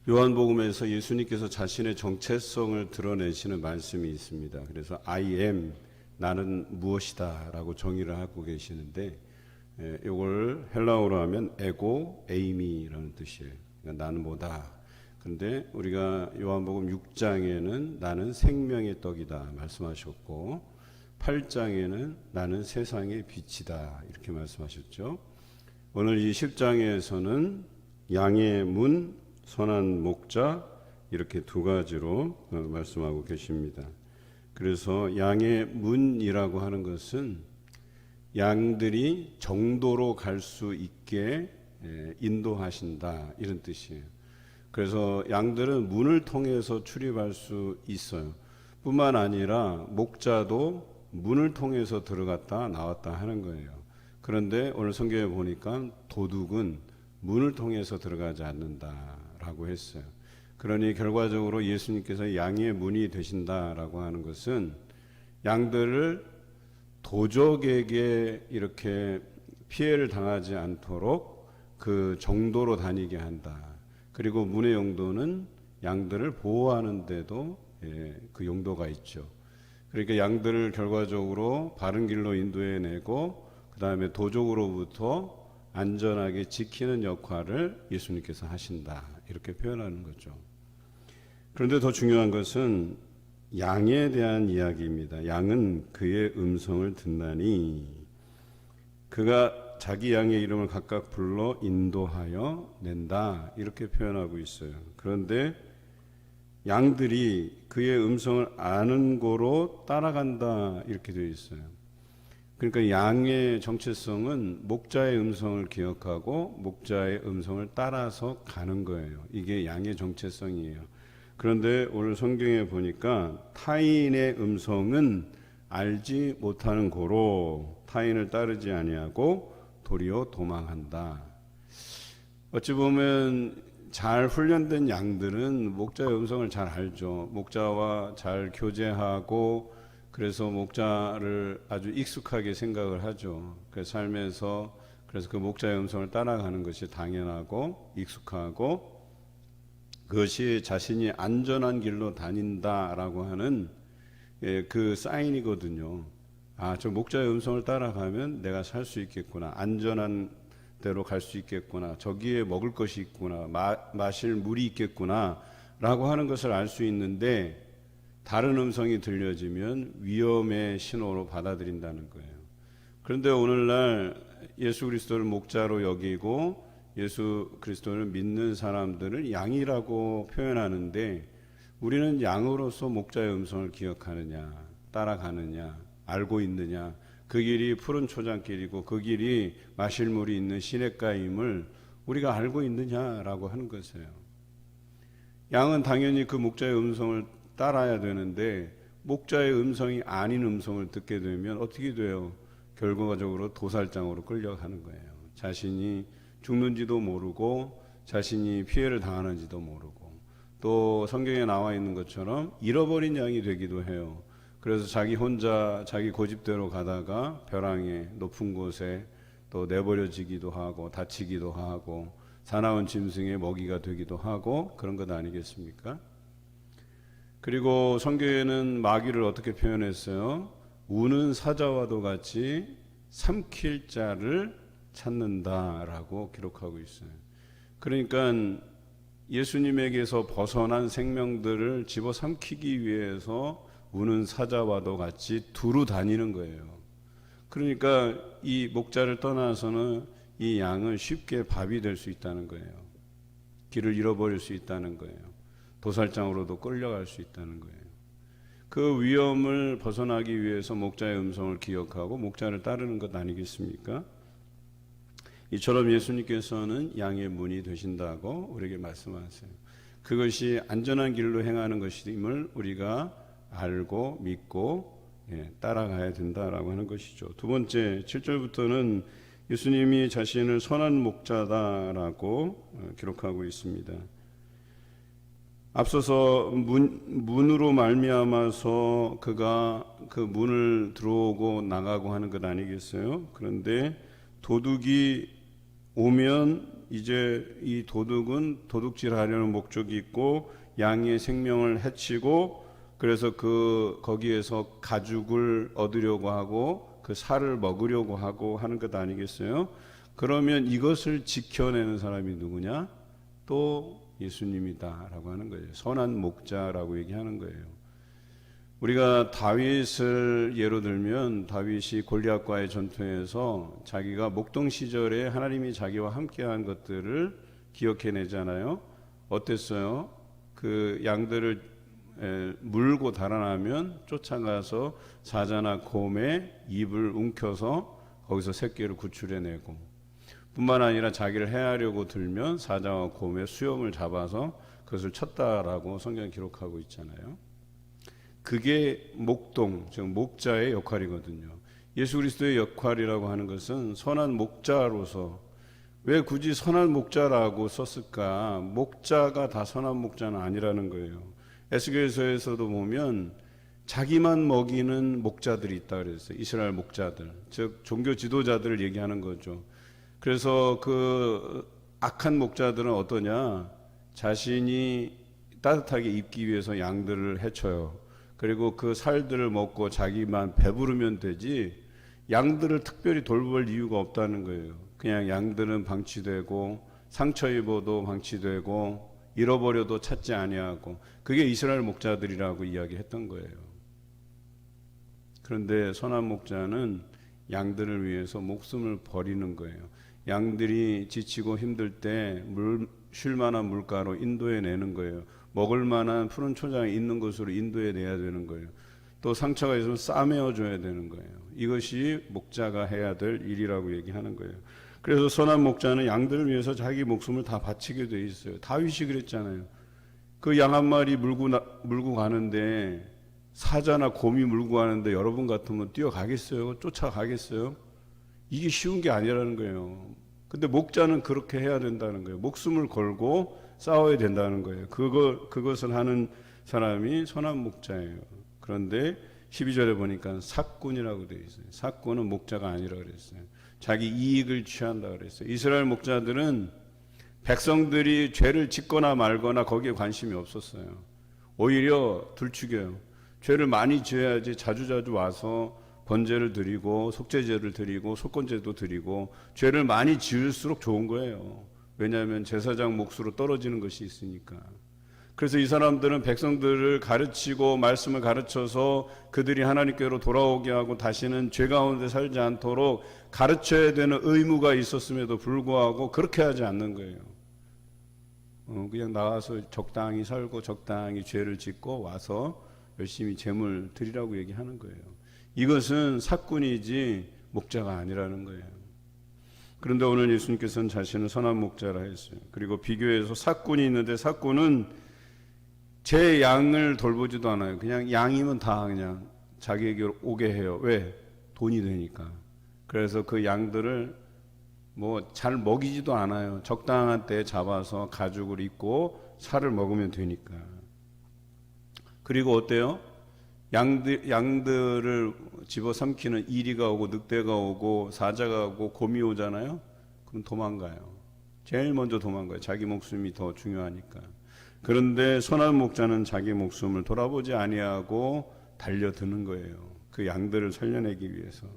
요한복음에서 예수님께서 자신의 정체성을 드러내시는 말씀이 있습니다. 그래서 I am, 나는 무엇이다 라고 정의를 하고 계시는데, 이걸 헬라어로 하면 에고 에이미라는 뜻이에요. 그러니까 나는 뭐다. 그런데 우리가 요한복음 6장에는 나는 생명의 떡이다 말씀하셨고, 8장에는 나는 세상의 빛이다 이렇게 말씀하셨죠. 오늘 이 10장에서는 양의 문, 선한 목자 이렇게 두 가지로 말씀하고 계십니다. 그래서 양의 문이라고 하는 것은 양들이 정도로 갈 수 있게 인도하신다 이런 뜻이에요. 그래서 양들은 문을 통해서 출입할 수 있어요. 뿐만 아니라 목자도 문을 통해서 들어갔다 나왔다 하는 거예요. 그런데 오늘 성경에 보니까 도둑은 문을 통해서 들어가지 않는다라고 했어요. 그러니 결과적으로 예수님께서 양의 문이 되신다라고 하는 것은 양들을 도적에게 이렇게 피해를 당하지 않도록 그 정도로 다니게 한다. 그리고 문의 용도는 양들을 보호하는 데도 그 용도가 있죠. 그러니까 양들을 결과적으로 바른 길로 인도해내고 그 다음에 도적으로부터 안전하게 지키는 역할을 예수님께서 하신다 이렇게 표현하는 거죠. 그런데 더 중요한 것은 양에 대한 이야기입니다. 양은 그의 음성을 듣나니 그가 자기 양의 이름을 각각 불러 인도하여 낸다 이렇게 표현하고 있어요. 그런데 양들이 그의 음성을 아는 고로 따라간다 이렇게 되어 있어요. 그러니까 양의 정체성은 목자의 음성을 기억하고 목자의 음성을 따라서 가는 거예요. 이게 양의 정체성이에요. 그런데 오늘 성경에 보니까 타인의 음성은 알지 못하는 고로 타인을 따르지 아니하고 도리어 도망한다. 어찌 보면 잘 훈련된 양들은 목자의 음성을 잘 알죠. 목자와 잘 교제하고 그래서 목자를 아주 익숙하게 생각을 하죠. 그 삶에서 그래서 그 목자의 음성을 따라가는 것이 당연하고 익숙하고 그것이 자신이 안전한 길로 다닌다라고 하는 그 사인이거든요. 아, 저 목자의 음성을 따라가면 내가 살 수 있겠구나. 안전한 대로 갈 수 있겠구나. 저기에 먹을 것이 있구나. 마실 물이 있겠구나. 라고 하는 것을 알 수 있는데 다른 음성이 들려지면 위험의 신호로 받아들인다는 거예요. 그런데 오늘날 예수 그리스도를 목자로 여기고 예수 그리스도를 믿는 사람들을 양이라고 표현하는데 우리는 양으로서 목자의 음성을 기억하느냐, 따라가느냐, 알고 있느냐, 그 길이 푸른 초장길이고 그 길이 마실 물이 있는 시냇가임을 우리가 알고 있느냐라고 하는 것이에요. 양은 당연히 그 목자의 음성을 따라야 되는데 목자의 음성이 아닌 음성을 듣게 되면 어떻게 돼요? 결과적으로 도살장으로 끌려가는 거예요. 자신이 죽는지도 모르고 자신이 피해를 당하는지도 모르고 또 성경에 나와 있는 것처럼 잃어버린 양이 되기도 해요. 그래서 자기 혼자 자기 고집대로 가다가 벼랑에 높은 곳에 또 내버려지기도 하고 다치기도 하고 사나운 짐승의 먹이가 되기도 하고 그런 것 아니겠습니까? 그리고 성경에는 마귀를 어떻게 표현했어요? 우는 사자와도 같이 삼킬 자를 찾는다라고 기록하고 있어요. 그러니까 예수님에게서 벗어난 생명들을 집어삼키기 위해서 우는 사자와도 같이 두루 다니는 거예요. 그러니까 이 목자를 떠나서는 이 양은 쉽게 밥이 될 수 있다는 거예요. 길을 잃어버릴 수 있다는 거예요. 도살장으로도 끌려갈 수 있다는 거예요. 그 위험을 벗어나기 위해서 목자의 음성을 기억하고 목자를 따르는 것 아니겠습니까? 이처럼 예수님께서는 양의 문이 되신다고 우리에게 말씀하세요. 그것이 안전한 길로 행하는 것임을 우리가 알고 믿고 따라가야 된다라고 하는 것이죠. 두 번째 7절부터는 예수님이 자신을 선한 목자다라고 기록하고 있습니다. 앞서서 문으로 말미암아서 그가 그 문을 들어오고 나가고 하는 것 아니겠어요? 그런데 도둑이 오면 이제 이 도둑은 도둑질하려는 목적이 있고 양의 생명을 해치고 그래서 거기에서 가죽을 얻으려고 하고 그 살을 먹으려고 하고 하는 것 아니겠어요? 그러면 이것을 지켜내는 사람이 누구냐? 또 예수님이다라고 하는 거예요. 선한 목자라고 얘기하는 거예요. 우리가 다윗을 예로 들면 다윗이 골리앗과의 전투에서 자기가 목동 시절에 하나님이 자기와 함께한 것들을 기억해내잖아요. 어땠어요? 그 양들을 물고 달아나면 쫓아가서 사자나 곰의 입을 움켜서 거기서 새끼를 구출해내고, 뿐만 아니라 자기를 해하려고 들면 사자와 곰의 수염을 잡아서 그것을 쳤다라고 성경에 기록하고 있잖아요. 그게 목동, 즉 목자의 역할이거든요. 예수 그리스도의 역할이라고 하는 것은 선한 목자로서, 왜 굳이 선한 목자라고 썼을까? 목자가 다 선한 목자는 아니라는 거예요. 에스겔서에서도 보면 자기만 먹이는 목자들이 있다 그랬어요. 이스라엘 목자들, 즉 종교 지도자들을 얘기하는 거죠. 그래서 그 악한 목자들은 어떠냐? 자신이 따뜻하게 입기 위해서 양들을 해쳐요. 그리고 그 살들을 먹고 자기만 배부르면 되지 양들을 특별히 돌볼 이유가 없다는 거예요. 그냥 양들은 방치되고 상처 입어도 방치되고 잃어버려도 찾지 아니하고, 그게 이스라엘 목자들이라고 이야기했던 거예요. 그런데 선한 목자는 양들을 위해서 목숨을 버리는 거예요. 양들이 지치고 힘들 때 쉴 만한 물가로 인도해 내는 거예요. 먹을 만한 푸른 초장이 있는 곳으로 인도해 내야 되는 거예요. 또 상처가 있으면 싸매어 줘야 되는 거예요. 이것이 목자가 해야 될 일이라고 얘기하는 거예요. 그래서 선한 목자는 양들을 위해서 자기 목숨을 다 바치게 돼 있어요. 다윗이 그랬잖아요. 그 양 한 마리 물고 가는데, 사자나 곰이 물고 가는데 여러분 같으면 뛰어가겠어요? 쫓아가겠어요? 이게 쉬운 게 아니라는 거예요. 근데 목자는 그렇게 해야 된다는 거예요. 목숨을 걸고 싸워야 된다는 거예요. 그것을 하는 사람이 선한 목자예요. 그런데 12절에 보니까 삭군이라고 되어 있어요. 삭군은 목자가 아니라 그랬어요. 자기 이익을 취한다 그랬어요. 이스라엘 목자들은 백성들이 죄를 짓거나 말거나 거기에 관심이 없었어요. 오히려 둘죽여요. 죄를 많이 지어야지 자주자주 와서 번제를 드리고 속죄제를 드리고 속건제도 드리고, 죄를 많이 지을수록 좋은 거예요. 왜냐하면 제사장 몫으로 떨어지는 것이 있으니까. 그래서 이 사람들은 백성들을 가르치고 말씀을 가르쳐서 그들이 하나님께로 돌아오게 하고 다시는 죄 가운데 살지 않도록 가르쳐야 되는 의무가 있었음에도 불구하고 그렇게 하지 않는 거예요. 그냥 나와서 적당히 살고 적당히 죄를 짓고 와서 열심히 제물 드리라고 얘기하는 거예요. 이것은 삭군이지 목자가 아니라는 거예요. 그런데 오늘 예수님께서는 자신을 선한 목자라 했어요. 그리고 비교해서 삭군이 있는데, 삭군은 제 양을 돌보지도 않아요. 그냥 양이면 다 그냥 자기에게 오게 해요. 왜? 돈이 되니까. 그래서 그 양들을 뭐 잘 먹이지도 않아요. 적당한 때에 잡아서 가죽을 입고 살을 먹으면 되니까. 그리고 어때요? 양들을 집어삼키는 이리가 오고 늑대가 오고 사자가 오고 곰이 오잖아요. 그럼 도망가요. 제일 먼저 도망가요. 자기 목숨이 더 중요하니까. 그런데 선한 목자는 자기 목숨을 돌아보지 아니하고 달려드는 거예요. 그 양들을 살려내기 위해서.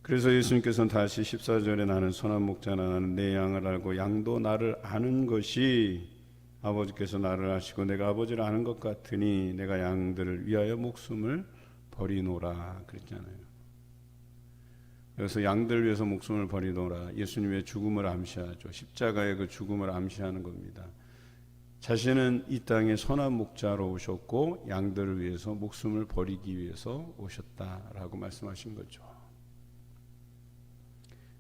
그래서 예수님께서는 다시 14절에 나는 선한 목자나 나는 내 양을 알고 양도 나를 아는 것이 아버지께서 나를 아시고 내가 아버지를 아는 것 같으니 내가 양들을 위하여 목숨을 버리노라 그랬잖아요. 그래서 양들을 위해서 목숨을 버리노라, 예수님의 죽음을 암시하죠. 십자가의 그 죽음을 암시하는 겁니다. 자신은 이 땅에 선한 목자로 오셨고 양들을 위해서 목숨을 버리기 위해서 오셨다라고 말씀하신 거죠.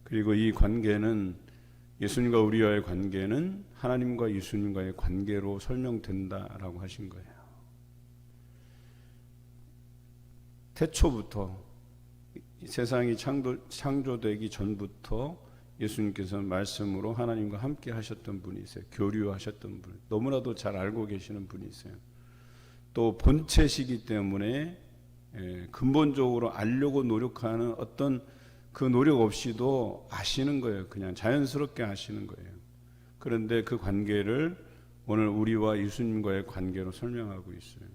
그리고 이 관계는, 예수님과 우리와의 관계는 하나님과 예수님과의 관계로 설명된다라고 하신 거예요. 태초부터, 세상이 창조되기 전부터 예수님께서는 말씀으로 하나님과 함께 하셨던 분이세요. 교류하셨던 분, 너무나도 잘 알고 계시는 분이세요. 또 본체시기 때문에 근본적으로 알려고 노력하는 어떤 그 노력 없이도 아시는 거예요. 그냥 자연스럽게 아시는 거예요. 그런데 그 관계를 오늘 우리와 예수님과의 관계로 설명하고 있어요.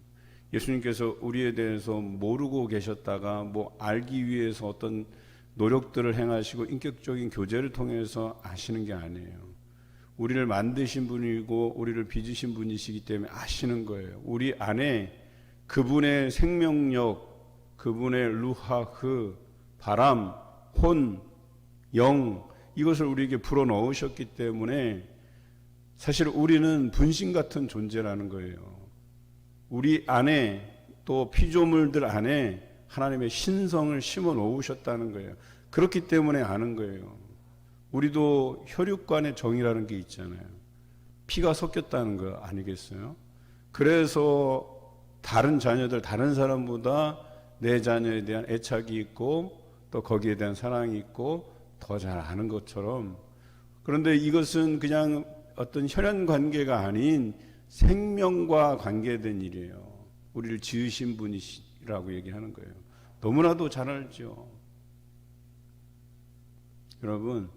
예수님께서 우리에 대해서 모르고 계셨다가 뭐 알기 위해서 어떤 노력들을 행하시고 인격적인 교제를 통해서 아시는 게 아니에요. 우리를 만드신 분이고 우리를 빚으신 분이시기 때문에 아시는 거예요. 우리 안에 그분의 생명력, 그분의 루하흐, 바람, 혼, 영, 이것을 우리에게 불어넣으셨기 때문에 사실 우리는 분신 같은 존재라는 거예요. 우리 안에 또 피조물들 안에 하나님의 신성을 심어 놓으셨다는 거예요. 그렇기 때문에 아는 거예요. 우리도 혈육간의 정이라는 게 있잖아요. 피가 섞였다는 거 아니겠어요? 그래서 다른 자녀들, 다른 사람보다 내 자녀에 대한 애착이 있고 또 거기에 대한 사랑이 있고 더 잘 아는 것처럼, 그런데 이것은 그냥 어떤 혈연 관계가 아닌 생명과 관계된 일이에요. 우리를 지으신 분이시라고 얘기하는 거예요. 너무나도 잘 알죠. 여러분,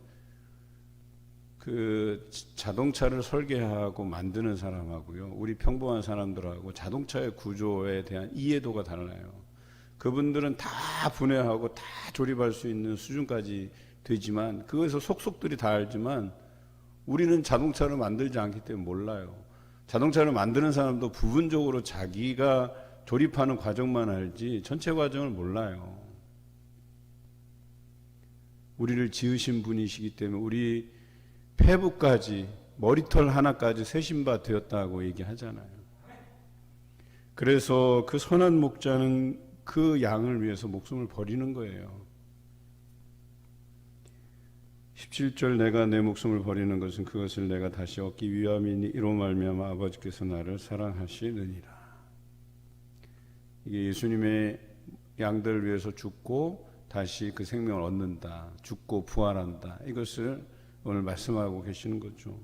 그 자동차를 설계하고 만드는 사람하고요, 우리 평범한 사람들하고 자동차의 구조에 대한 이해도가 달라요. 그분들은 다 분해하고 다 조립할 수 있는 수준까지 되지만, 그것에서 속속들이 다 알지만 우리는 자동차를 만들지 않기 때문에 몰라요. 자동차를 만드는 사람도 부분적으로 자기가 조립하는 과정만 알지 전체 과정을 몰라요. 우리를 지으신 분이시기 때문에 우리 폐부까지, 머리털 하나까지 세신 바 되었다고 얘기하잖아요. 그래서 그 선한 목자는 그 양을 위해서 목숨을 버리는 거예요. 17절, 내가 내 목숨을 버리는 것은 그것을 내가 다시 얻기 위함이니 이로 말미암아 아버지께서 나를 사랑하시느니라. 이게 예수님의 양들을 위해서 죽고 다시 그 생명을 얻는다, 죽고 부활한다, 이것을 오늘 말씀하고 계시는 거죠.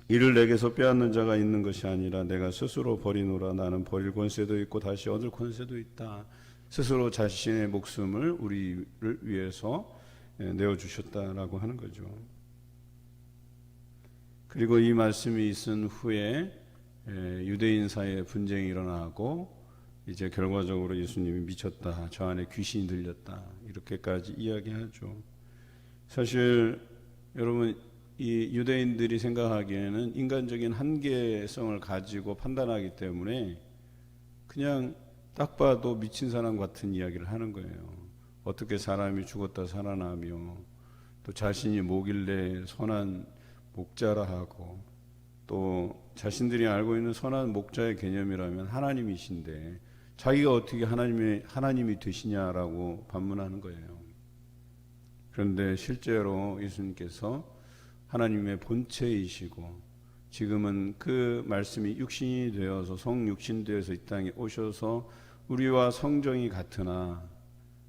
이를 내게서 빼앗는 자가 있는 것이 아니라 내가 스스로 버리노라. 나는 버릴 권세도 있고 다시 얻을 권세도 있다. 스스로 자신의 목숨을 우리를 위해서 내어주셨다라고 하는 거죠. 그리고 이 말씀이 있은 후에 유대인 사이에 분쟁이 일어나고 이제 결과적으로 예수님이 미쳤다, 저 안에 귀신이 들렸다, 이렇게까지 이야기하죠. 사실 여러분, 이 유대인들이 생각하기에는 인간적인 한계성을 가지고 판단하기 때문에 그냥 딱 봐도 미친 사람 같은 이야기를 하는 거예요. 어떻게 사람이 죽었다 살아나며 또 자신이 뭐길래 선한 목자라 하고, 또 자신들이 알고 있는 선한 목자의 개념이라면 하나님이신데 자기가 어떻게 하나님이 되시냐라고 반문하는 거예요. 그런데 실제로 예수님께서 하나님의 본체이시고 지금은 그 말씀이 육신이 되어서 성육신 되어서 이 땅에 오셔서 우리와 성정이 같으나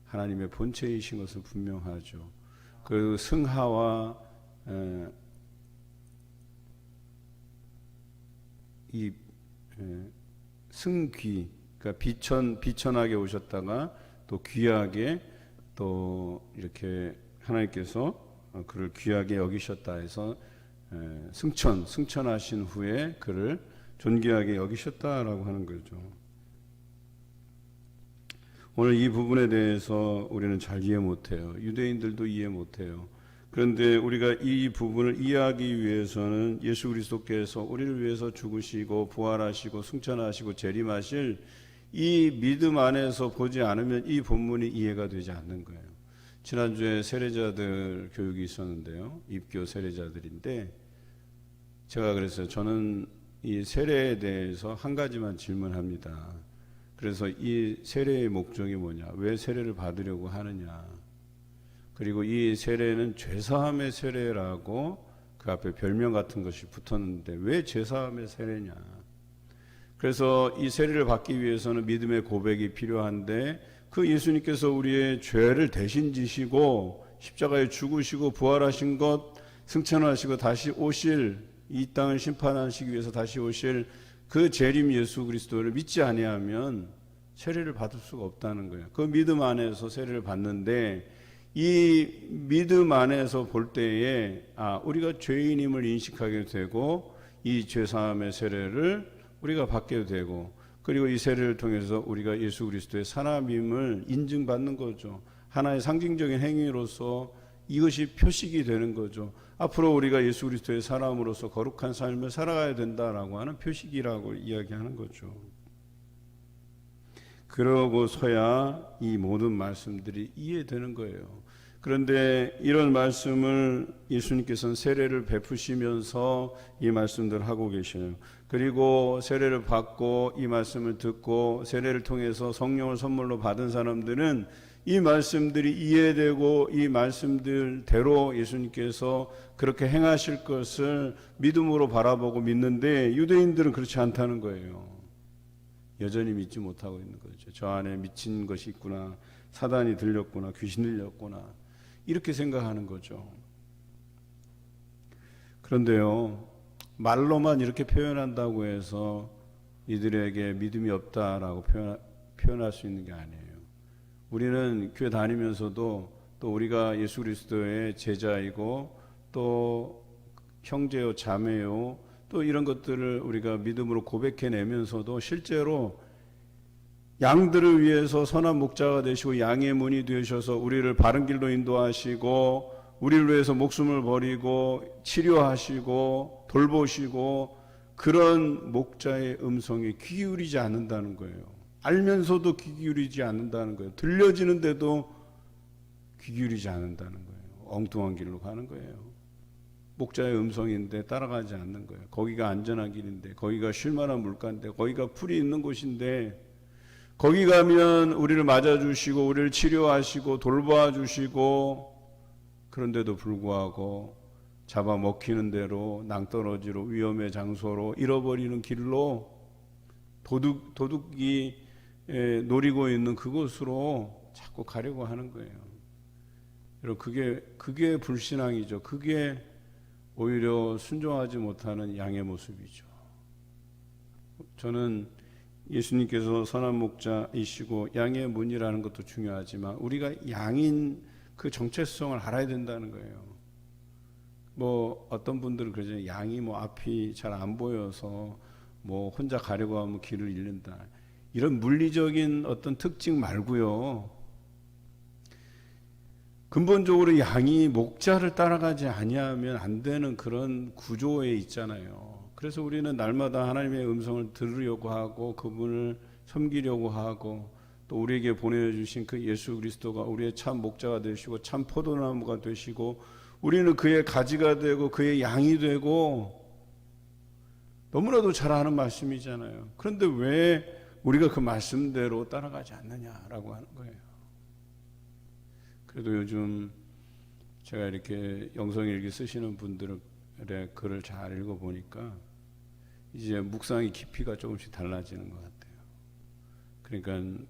하나님의 본체이신 것은 분명하죠. 그 승하와 이 승귀, 그러니까 비천하게 오셨다가 또 귀하게 또 이렇게 하나님께서 그를 귀하게 여기셨다 해서 승천하신 후에 그를 존귀하게 여기셨다라고 하는 거죠. 오늘 이 부분에 대해서 우리는 잘 이해 못해요. 유대인들도 이해 못해요. 그런데 우리가 이 부분을 이해하기 위해서는 예수 그리스도께서 우리를 위해서 죽으시고 부활하시고 승천하시고 재림하실 이 믿음 안에서 보지 않으면 이 본문이 이해가 되지 않는 거예요. 지난주에 세례자들 교육이 있었는데요. 입교 세례자들인데 제가 그랬어요. 저는 이 세례에 대해서 한 가지만 질문합니다. 그래서 이 세례의 목적이 뭐냐, 왜 세례를 받으려고 하느냐, 그리고 이 세례는 죄사함의 세례라고 그 앞에 별명 같은 것이 붙었는데 왜 죄사함의 세례냐. 그래서 이 세례를 받기 위해서는 믿음의 고백이 필요한데 그 예수님께서 우리의 죄를 대신 지시고 십자가에 죽으시고 부활하신 것, 승천하시고 다시 오실, 이 땅을 심판하시기 위해서 다시 오실 그 재림 예수 그리스도를 믿지 아니하면 세례를 받을 수가 없다는 거예요. 그 믿음 안에서 세례를 받는데 이 믿음 안에서 볼 때에 우리가 죄인임을 인식하게 되고 이 죄사함의 세례를 우리가 받게 되고 그리고 이 세례를 통해서 우리가 예수 그리스도의 사람임을 인증받는 거죠. 하나의 상징적인 행위로서 이것이 표식이 되는 거죠. 앞으로 우리가 예수 그리스도의 사람으로서 거룩한 삶을 살아가야 된다라고 하는 표식이라고 이야기하는 거죠. 그러고서야 이 모든 말씀들이 이해되는 거예요. 그런데 이런 말씀을 예수님께서는 세례를 베푸시면서 이 말씀들을 하고 계셔요. 그리고 세례를 받고 이 말씀을 듣고 세례를 통해서 성령을 선물로 받은 사람들은 이 말씀들이 이해되고 이 말씀들대로 예수님께서 그렇게 행하실 것을 믿음으로 바라보고 믿는데 유대인들은 그렇지 않다는 거예요. 여전히 믿지 못하고 있는 거죠. 저 안에 미친 것이 있구나, 사단이 들렸구나, 귀신이 들렸구나, 이렇게 생각하는 거죠. 그런데요, 말로만 이렇게 표현한다고 해서 이들에게 믿음이 없다라고 표현할 수 있는 게 아니에요. 우리는 교회 다니면서도 또 우리가 예수 그리스도의 제자이고 또 형제요, 자매요, 또 이런 것들을 우리가 믿음으로 고백해내면서도 실제로 양들을 위해서 선한 목자가 되시고 양의 문이 되셔서 우리를 바른 길로 인도하시고 우리를 위해서 목숨을 버리고 치료하시고 돌보시고 그런 목자의 음성에 귀 기울이지 않는다는 거예요. 알면서도 귀 기울이지 않는다는 거예요. 들려지는데도 귀 기울이지 않는다는 거예요. 엉뚱한 길로 가는 거예요. 목자의 음성인데 따라가지 않는 거예요. 거기가 안전한 길인데, 거기가 쉴만한 물가인데, 거기가 풀이 있는 곳인데, 거기 가면 우리를 맞아주시고 우리를 치료하시고 돌봐주시고, 그런데도 불구하고 잡아먹히는 대로 낭떠러지로 위험의 장소로 잃어버리는 길로 도둑이 노리고 있는 그곳으로 자꾸 가려고 하는 거예요. 여러분, 그게 불신앙이죠. 그게 오히려 순종하지 못하는 양의 모습이죠. 저는 예수님께서 선한 목자이시고 양의 문이라는 것도 중요하지만 우리가 양인 그 정체성을 알아야 된다는 거예요. 뭐 어떤 분들은 그러죠. 양이 뭐 앞이 잘 안 보여서 뭐 혼자 가려고 하면 길을 잃는다. 이런 물리적인 어떤 특징 말고요. 근본적으로 양이 목자를 따라가지 아니하면 안 되는 그런 구조에 있잖아요. 그래서 우리는 날마다 하나님의 음성을 들으려고 하고 그분을 섬기려고 하고 또 우리에게 보내주신 그 예수 그리스도가 우리의 참 목자가 되시고 참 포도나무가 되시고 우리는 그의 가지가 되고 그의 양이 되고 너무나도 잘 아는 말씀이잖아요. 그런데 왜 우리가 그 말씀대로 따라가지 않느냐라고 하는 거예요. 그래도 요즘 제가 이렇게 영성일기 쓰시는 분들의 글을 잘 읽어보니까 이제 묵상의 깊이가 조금씩 달라지는 것 같아요. 그러니까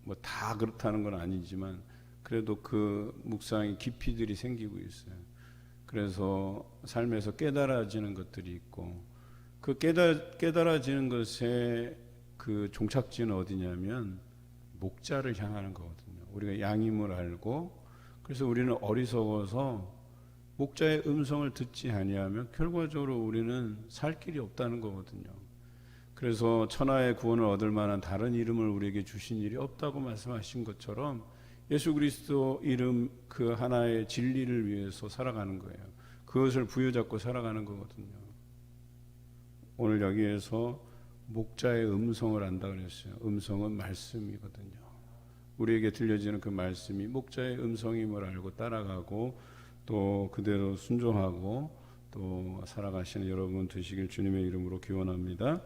뭐 다 그렇다는 건 아니지만 그래도 그 묵상의 깊이들이 생기고 있어요. 그래서 삶에서 깨달아지는 것들이 있고 그 깨달아지는 것의 그 종착지는 어디냐면 목자를 향하는 거거든요. 우리가 양임을 알고 그래서 우리는 어리석어서 목자의 음성을 듣지 아니하면 결과적으로 우리는 살 길이 없다는 거거든요. 그래서 천하의 구원을 얻을 만한 다른 이름을 우리에게 주신 일이 없다고 말씀하신 것처럼 예수 그리스도 이름 그 하나의 진리를 위해서 살아가는 거예요. 그것을 부여잡고 살아가는 거거든요. 오늘 여기에서 목자의 음성을 안다 그랬어요. 음성은 말씀이거든요. 우리에게 들려지는 그 말씀이 목자의 음성임을 알고 따라가고 또 그대로 순종하고 또 살아가시는 여러분 되시길 주님의 이름으로 기원합니다.